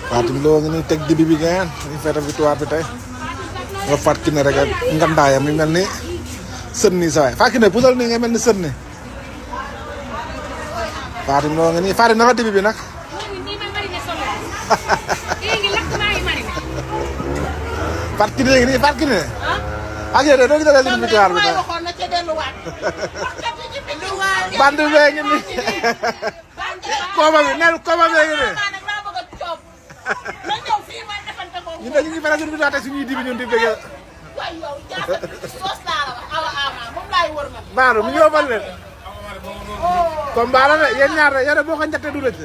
Fatim Lo ngi ni teg dibi bi ngeen ni fete victoire bi tey nga fat ki ne rek ak ngandaayam mi mel ni sën ni sawaay fat ki ne pusal ni nga mel ni sën ni Fatim Lo ngi ni Fatim naka dibi bi nag fat ki ne ngi ni fat ki ne ak yéen doo gisal dibi victoire bi tey bandu bee ngi ni kooma bi nel kooma bee ngi ni ñun dañu ngi faral di dugg suñuy dibi ñun di bëgg baanu mu yóbbal leen comme baala ne yéen ñaar rek yéen boo ko njëkkee du rëcc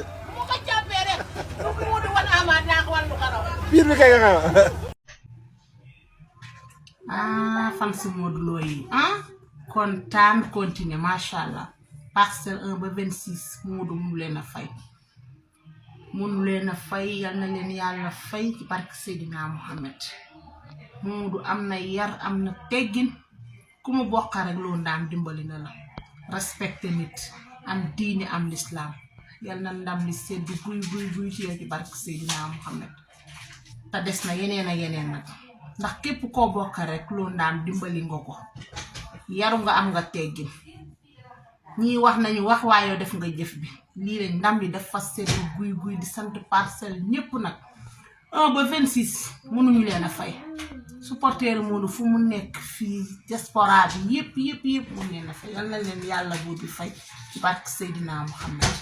biir bi kay nga xew fan si Modou Lo yi kontaan continuer macha allah parcelle 1 ba 26 Modou mënu leen a fay mënu leen a fay yal na leen yàlla fay ci barke Seydina Mohamed Modou am na yar am na teggin ku mu bokka rek loolu daan dimbali na la respecté nit am diine am l'islam yal na ndam li seddu buy ci yow ci barke Seydina Mohamed te des na yeneen a yeneen nag ndax képp koo bokka rek loolu daan dimbali nga ko yaru nga am nga teggin ñii wax nañu wax waaye yow def nga jëf bi lii lañ ndam li dafa seddu guy di sant parcelle ñépp nag 1 ba 26 mënuñu leen a fay supporter Modou fu mu nekk fii diaspora bi yépp mënu leen a fay yal na leen yàlla buur di fay ci barke Seydina Mohamed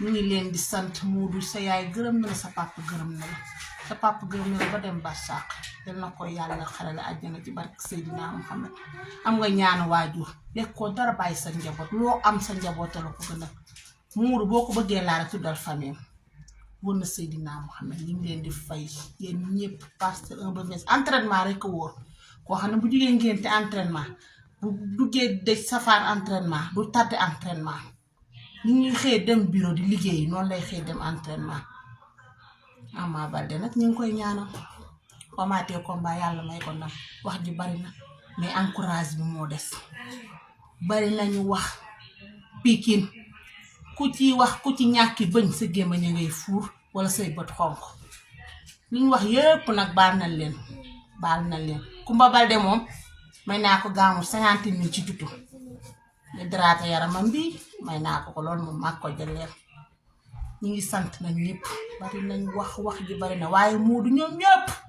ñu ngi leen di sant Modou sa yaay gërëm na la sa papa gërëm na la sa papa gërëm na la ba dem barsàq yal na ko yàlla xarale àjjana ci barke Seydina Mohamed am nga ñaanu waajur lekkoo dara bàyyi sa njaboot loo am sa njaboot la ko gën a Modou boo ko bëggee laa rek tuddal famille wër na Seydina Mohamed ñu ngi leen di fay yéen ñëpp parcelle 1 ba 20 entraînement rek a wóor koo xam ne bu jugee ngeen te entraînement bu duggee dëj safaan entraînement du tardé entraînement ñu ngi xëy dem bureau di liggéey noonu lay xëy dem entraînement Ama Baldé nag ñu ngi koy ñaanal amaatee combat yàlla may ko ndam wax ji bari na mais encourage bi moo des bari nañu wax Pikine ku ci wax ku ci ñàkki bëñ sa gémmañ a ngay fuur wala say bët xonk li ñu wax yépp nag baal na leen Kumba Baldé moom may naa ko gaamu 50 000 ci jutu li draate yaramam bi may naa ko loolu moom mag ko jëleer ñu ngi sant nañ ñëpp bari nañ wax ji bari na waaye Modou ñoom ñëpp